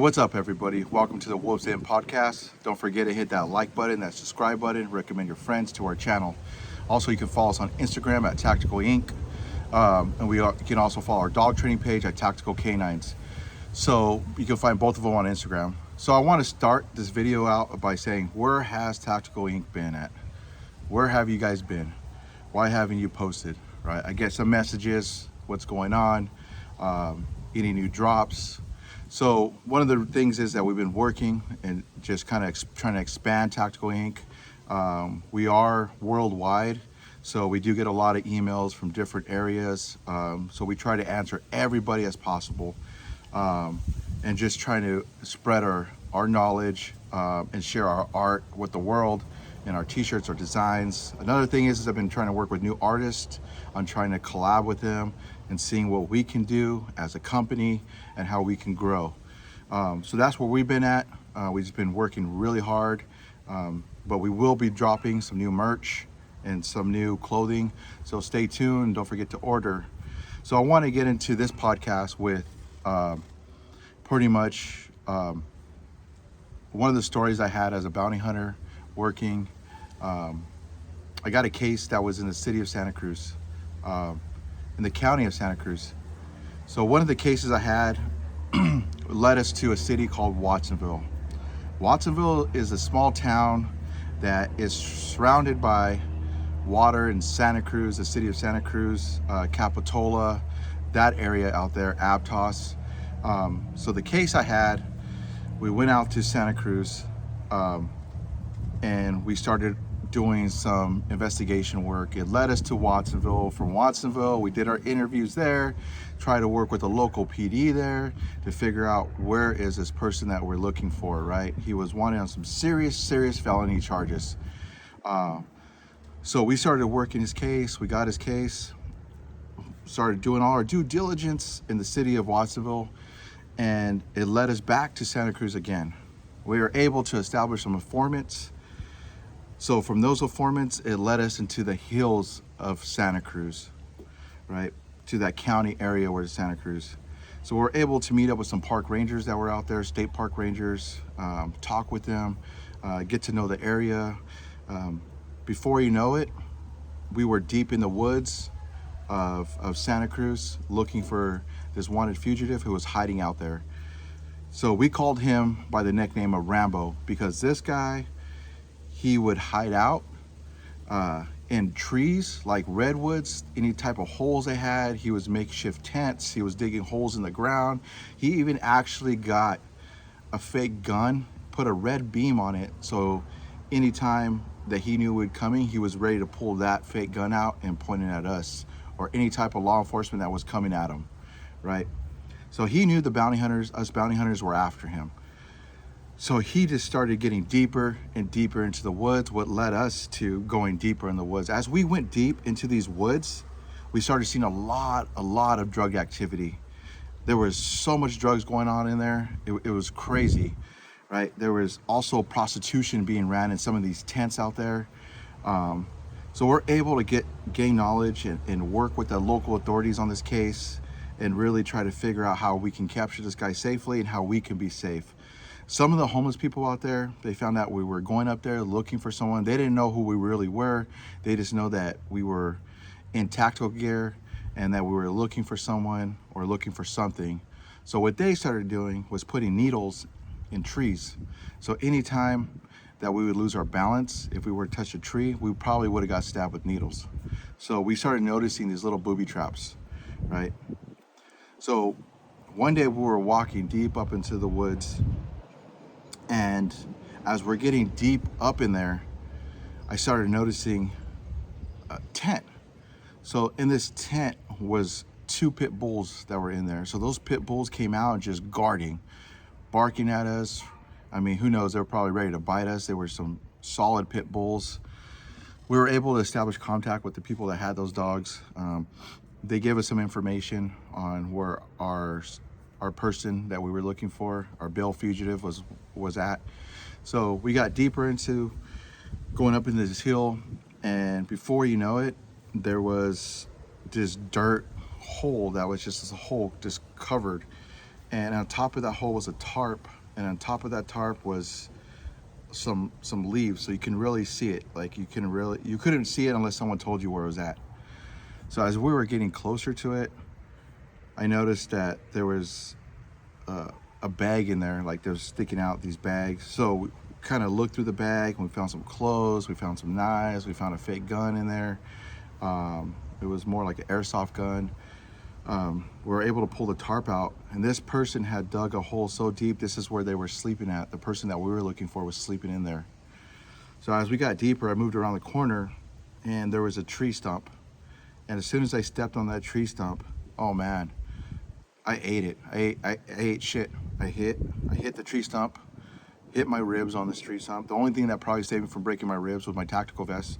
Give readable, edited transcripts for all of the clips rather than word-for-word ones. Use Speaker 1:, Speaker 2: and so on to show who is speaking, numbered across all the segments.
Speaker 1: What's up, everybody? Welcome to the Wolves In podcast. Don't forget to hit that like button, that subscribe button, recommend your friends to our channel. Also, you can follow us on Instagram at Tactical Inc. You can also follow our dog training page at Tactical Canines. So you can find both of them on Instagram. So I want to start this video out by saying, where has Tactical Inc. been at? Where have you guys been? Why haven't you posted? Right? I get some messages, what's going on, any new drops. So one of the things is that we've been working and just kind of trying to expand Tactical Inc. We are worldwide, so we do get a lot of emails from different areas. So we try to answer everybody as possible, and just trying to spread our knowledge and share our art with the world and our t-shirts, our designs. Another thing is I've been trying to work with new artists on trying to collab with them and seeing what we can do as a company and how we can grow. So that's where we've been at. We've just been working really hard, but we will be dropping some new merch and some new clothing. So stay tuned, don't forget to order. So I want to get into this podcast with pretty much one of the stories I had as a bounty hunter working. I got a case that was in the city of Santa Cruz, in the county of Santa Cruz. So one of the cases I had led us to a city called Watsonville. Watsonville is a small town that is surrounded by water in Santa Cruz, the city of Santa Cruz, Capitola, that area out there, Aptos. So the case I had, we went out to Santa Cruz, and we started doing some investigation work. It led us to Watsonville. From Watsonville, we did our interviews there, try to work with the local PD there to figure out where is this person that we're looking for, right? He was wanted on some serious felony charges. So we started working his case, we got his case, started doing all our due diligence in the city of Watsonville, and it led us back to Santa Cruz again. We were able to establish some informants. So from those informants, it led us into the hills of Santa Cruz, right? To that county area where it's Santa Cruz. So we're able to meet up with some park rangers that were out there, state park rangers, talk with them, get to know the area. Before you know it, we were deep in the woods of Santa Cruz looking for this wanted fugitive who was hiding out there. So we called him by the nickname of Rambo because this guy, he would hide out in trees like redwoods, any type of holes they had. He was makeshift tents. He was digging holes in the ground. He even actually got a fake gun, put a red beam on it. So anytime that he knew we were coming, he was ready to pull that fake gun out and point it at us or any type of law enforcement that was coming at him, right? So he knew the bounty hunters, us bounty hunters were after him. So he just started getting deeper and deeper into the woods, what led us to going deeper in the woods. As we went deep into these woods, we started seeing a lot of drug activity. There was so much drugs going on in there. It was crazy, right? There was also prostitution being ran in some of these tents out there. So we're able to gain knowledge and work with the local authorities on this case and really try to figure out how we can capture this guy safely and how we can be safe. Some of the homeless people out there, they found out we were going up there looking for someone. They didn't know who we really were. They just know that we were in tactical gear and that we were looking for someone or looking for something. So what they started doing was putting needles in trees. So anytime that we would lose our balance, if we were to touch a tree, we probably would have got stabbed with needles. So we started noticing these little booby traps, right? So one day we were walking deep up into the woods, and as we're getting deep up in there, I started noticing a tent. So in this tent was 2 pit bulls that were in there. So those pit bulls came out and just guarding, barking at us. I mean, who knows, they were probably ready to bite us. There were some solid pit bulls. We were able to establish contact with the people that had those dogs. They gave us some information on where our person that we were looking for, our bail fugitive, was at. So we got deeper into going up into this hill, and before you know it, there was this dirt hole that was just this hole just covered, and on top of that hole was a tarp, and on top of that tarp was some leaves, so you can really see it. Like you couldn't see it unless someone told you where it was at. So as we were getting closer to it, I noticed that there was a bag in there, like there was sticking out these bags. So we kind of looked through the bag and we found some clothes, we found some knives, we found a fake gun in there. It was more like an airsoft gun. We were able to pull the tarp out, and this person had dug a hole so deep, this is where they were sleeping at. The person that we were looking for was sleeping in there. So as we got deeper, I moved around the corner and there was a tree stump. And as soon as I stepped on that tree stump, oh man, I ate it. I ate shit. I hit the tree stump, hit my ribs on this tree stump. The only thing that probably saved me from breaking my ribs was my tactical vest.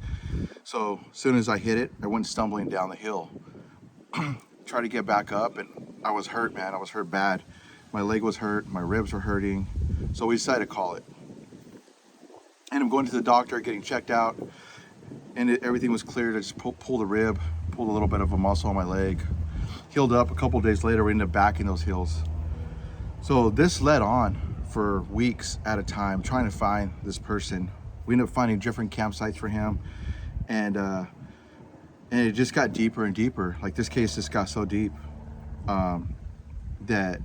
Speaker 1: So as soon as I hit it, I went stumbling down the hill. Tried to get back up, and I was hurt, man. I was hurt bad. My leg was hurt, my ribs were hurting. So we decided to call it. And I'm going to the doctor, getting checked out, and everything was cleared. I just pulled a rib, pulled a little bit of a muscle on my leg. Healed up. A couple of days later, we ended up back in those hills. So this led on for weeks at a time, trying to find this person. We ended up finding different campsites for him, and it just got deeper and deeper. Like this case just got so deep that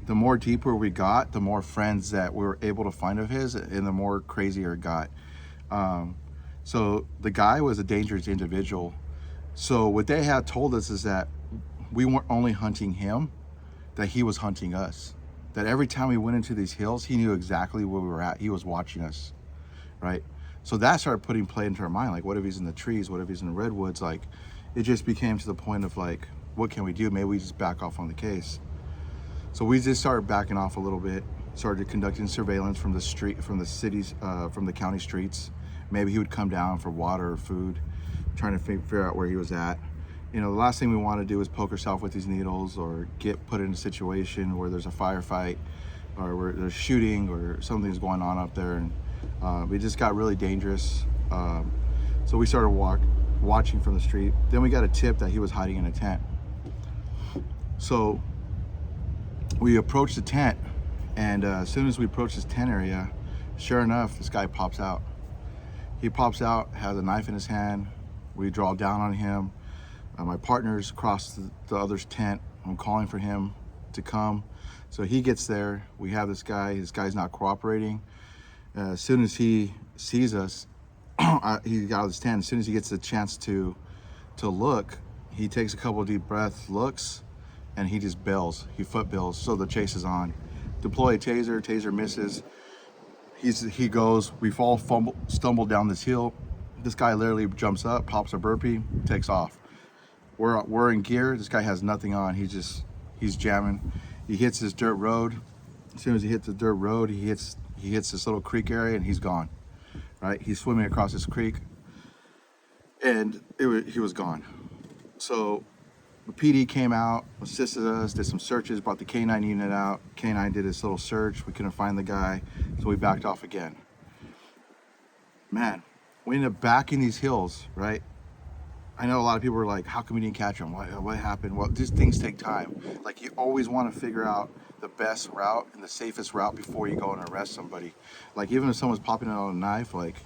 Speaker 1: the more deeper we got, the more friends that we were able to find of his, and the more crazier it got. So the guy was a dangerous individual. So what they had told us is that we weren't only hunting him, that he was hunting us. That every time we went into these hills, he knew exactly where we were at. He was watching us, right? So that started putting play into our mind. Like, what if he's in the trees? What if he's in the redwoods? Like, it just became to the point of like, what can we do? Maybe we just back off on the case. So we just started backing off a little bit, started conducting surveillance from the street, from the cities, from the county streets. Maybe he would come down for water or food, trying to figure out where he was at. You know, the last thing we want to do is poke ourselves with these needles or get put in a situation where there's a firefight or where there's shooting or something's going on up there. And it just got really dangerous. So we started watching from the street. Then we got a tip that he was hiding in a tent. So we approached the tent, and as soon as we approached this tent area, sure enough, this guy pops out. He pops out, has a knife in his hand. We draw down on him. My partner's across the other's tent. I'm calling for him to come. So he gets there. We have this guy. This guy's not cooperating. As soon as he sees us, he got out of his tent. As soon as he gets the chance to look, he takes a couple of deep breaths, looks, and he just bails. He foot bails. So the chase is on. Deploy a taser. Taser misses. He goes. We fall, stumble down this hill. This guy literally jumps up, pops a burpee, takes off. We're in gear. This guy has nothing on. He's jamming. He hits this dirt road. As soon as he hits the dirt road, he hits this little creek area, and he's gone. Right? He's swimming across this creek, and he was gone. So the PD came out, assisted us, did some searches, brought the K9 unit out. K9 did this little search. We couldn't find the guy, so we backed off again. Man, we ended up back in these hills, right? I know a lot of people were like, how come we didn't catch him? What happened? Well, these things take time. Like, you always want to figure out the best route and the safest route before you go and arrest somebody. Like, even if someone's popping out a knife, like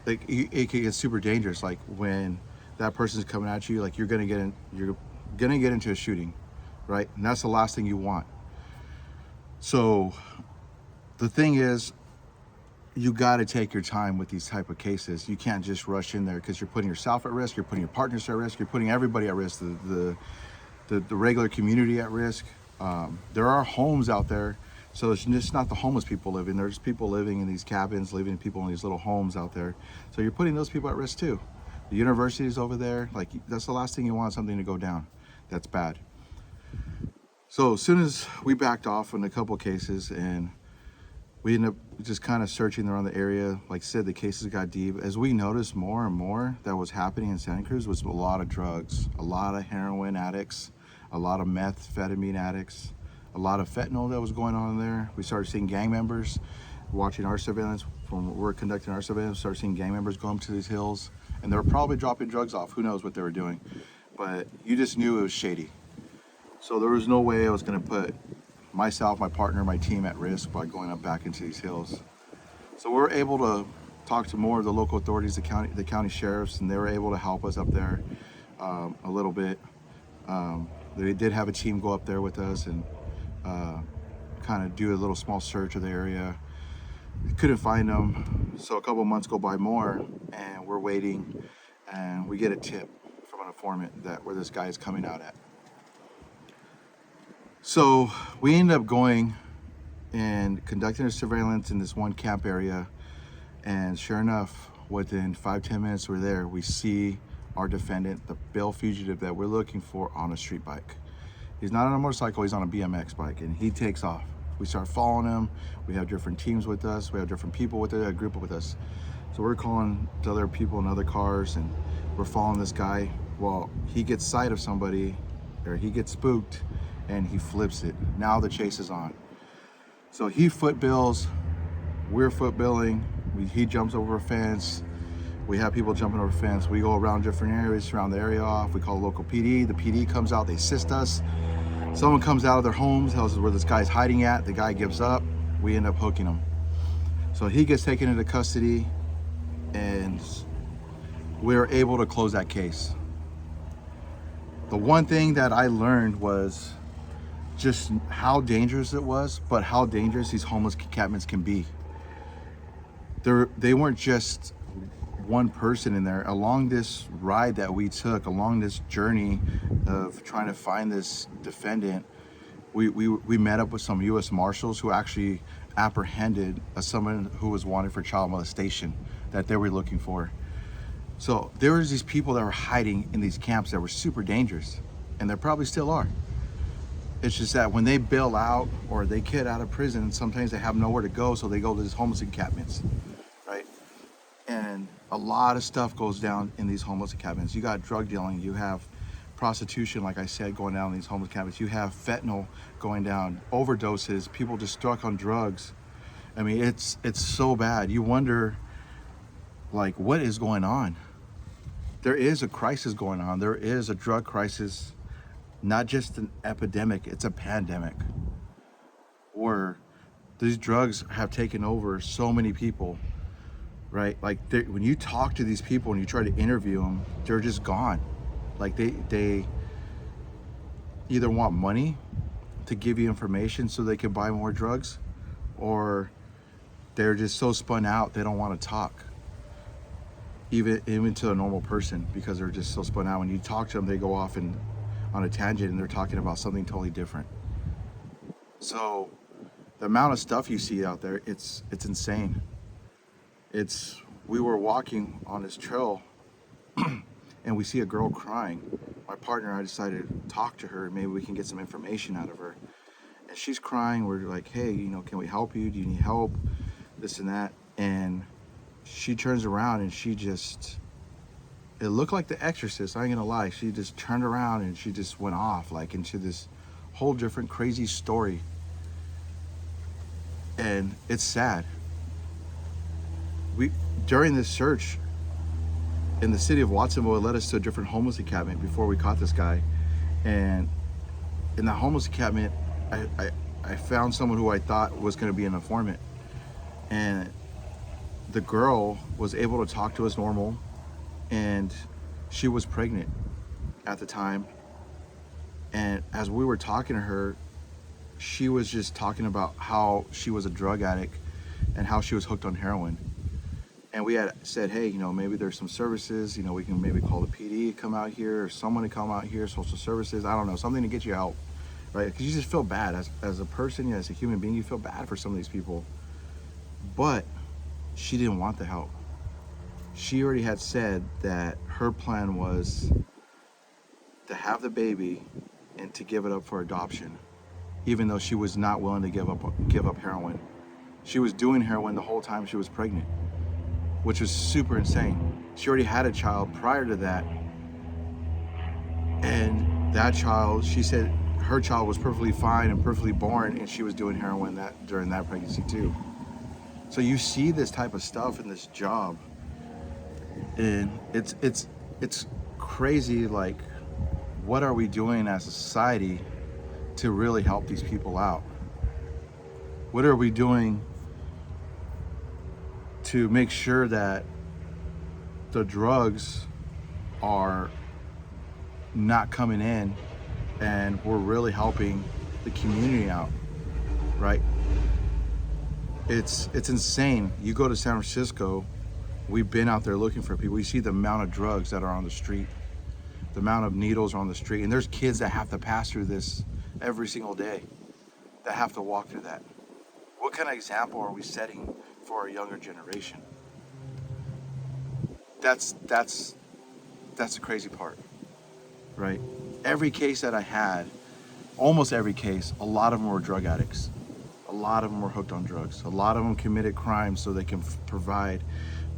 Speaker 1: it can get super dangerous. Like, when that person's coming at you, like, you're gonna get into a shooting, right? And that's the last thing you want. So the thing is, you got to take your time with these type of cases. You can't just rush in there, because you're putting yourself at risk, you're putting your partners at risk, you're putting everybody at risk, the regular community at risk. There are homes out there, so it's just not the homeless people living. There's people living in these cabins, living people in these little homes out there. So you're putting those people at risk too. The university's over there. Like, that's the last thing you want, something to go down. That's bad. So as soon as we backed off in a couple of cases, and we ended up just kind of searching around the area. Like I said, the cases got deep. As we noticed more and more that was happening in Santa Cruz was a lot of drugs, a lot of heroin addicts, a lot of methamphetamine addicts, a lot of fentanyl that was going on in there. We started seeing gang members, watching our surveillance, from we're conducting our surveillance, started seeing gang members going to these hills, and they were probably dropping drugs off. Who knows what they were doing, but you just knew it was shady. So there was no way I was going to put myself, my partner, my team at risk by going up back into these hills. So we were able to talk to more of the local authorities, the county sheriffs, and they were able to help us up there a little bit. They did have a team go up there with us and kind of do a little small search of the area. Couldn't find them, so a couple months go by more, and we're waiting, and we get a tip from an informant that where this guy is coming out at. So we end up going and conducting a surveillance in this one camp area, and sure enough, within 5-10 minutes we're there, we see our defendant, the bail fugitive that we're looking for, on a street bike. He's not on a motorcycle, he's on a BMX bike, and he takes off. We start following him. We have different teams with us. We have different people with us, a group with us. So we're calling to other people in other cars, and we're following this guy. Well, he gets sight of somebody, or he gets spooked, and he flips it. Now the chase is on. So he foot bills, we're foot billing. He jumps over a fence. We have people jumping over a fence. We go around different areas, surround the area off. We call local PD. The PD comes out, they assist us. Someone comes out of their homes, tells us where this guy's hiding at. The guy gives up. We end up hooking him. So he gets taken into custody, and we're able to close that case. The one thing that I learned was just how dangerous it was, but how dangerous these homeless encampments can be. They weren't just one person in there. Along this ride that we took, along this journey of trying to find this defendant, we met up with some U.S. Marshals who actually apprehended someone who was wanted for child molestation that they were looking for. So there was these people that were hiding in these camps that were super dangerous, and there probably still are. It's just that when they bail out or they get out of prison, sometimes they have nowhere to go, so they go to these homeless encampments, right? And a lot of stuff goes down in these homeless encampments. You got drug dealing, you have prostitution, like I said, going down in these homeless encampments. You have fentanyl going down, overdoses, people just stuck on drugs. I mean, it's so bad. You wonder, like, what is going on? There is a crisis going on. There is a drug crisis, not just an epidemic, it's a pandemic, where these drugs have taken over so many people, right? Like, when you talk to these people and you try to interview them, they're just gone. Like, they either want money to give you information so they can buy more drugs, or they're just so spun out they don't want to talk, even to a normal person, because they're just so spun out. When you talk to them, they go off and on a tangent and they're talking about something totally different. So the amount of stuff you see out there, it's insane. We were walking on this trail and we see a girl crying. My partner and I decided to talk to her, maybe we can get some information out of her. And she's crying. We're like, hey, can we help you? Do you need help? This and that. And she turns around and it looked like The Exorcist, I ain't gonna lie. She just turned around and she just went off, like, into this whole different crazy story. And it's sad. During this search in the city of Watsonville, it led us to a different homeless encampment before we caught this guy. And in the homeless encampment, I found someone who I thought was gonna be an informant. And the girl was able to talk to us normal, and she was pregnant at the time. And as we were talking to her, she was just talking about how she was a drug addict and how she was hooked on heroin. And we had said, hey, maybe there's some services, we can maybe call the PD, come out here, or someone to come out here, social services, I don't know, something to get you help, right? Because you just feel bad as a person, as a human being, you feel bad for some of these people. But she didn't want the help. She already had said that her plan was to have the baby and to give it up for adoption, even though she was not willing to give up heroin. She was doing heroin the whole time she was pregnant, which was super insane. She already had a child prior to that, and that child, she said her child was perfectly fine and perfectly born, and she was doing heroin during that pregnancy too. So you see this type of stuff in this job, and it's crazy. Like, what are we doing as a society to really help these people out? What are we doing to make sure that the drugs are not coming in and we're really helping the community out, right? It's insane. You go to San Francisco, we've been out there looking for people. We see the amount of drugs that are on the street, the amount of needles on the street, and there's kids that have to pass through this every single day, that have to walk through that. What kind of example are we setting for our younger generation? That's the crazy part, right? Every case that I had, almost every case, a lot of them were drug addicts. A lot of them were hooked on drugs. A lot of them committed crimes so they can provide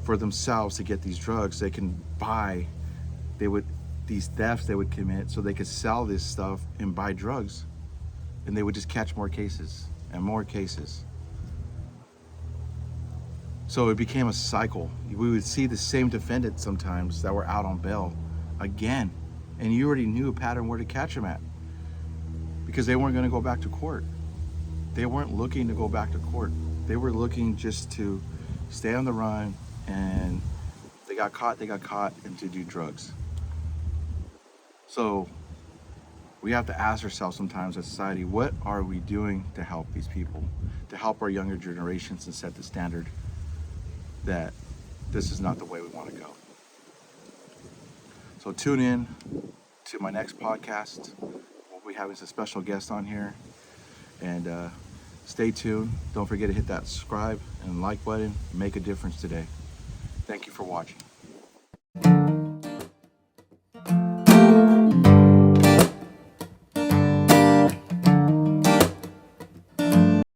Speaker 1: for themselves to get these drugs. They can buy, these thefts they would commit so they could sell this stuff and buy drugs. And they would just catch more cases and more cases. So it became a cycle. We would see the same defendants sometimes that were out on bail again. And you already knew a pattern where to catch them at, because they weren't going to go back to court. They weren't looking to go back to court. They were looking just to stay on the run, and they got caught, and to do drugs. So we have to ask ourselves sometimes as a society, what are we doing to help these people, to help our younger generations and set the standard that this is not the way we want to go. So tune in to my next podcast. We'll be having some special guests on here, and stay tuned. Don't forget to hit that subscribe and like button. Make a difference today. Thank you for watching.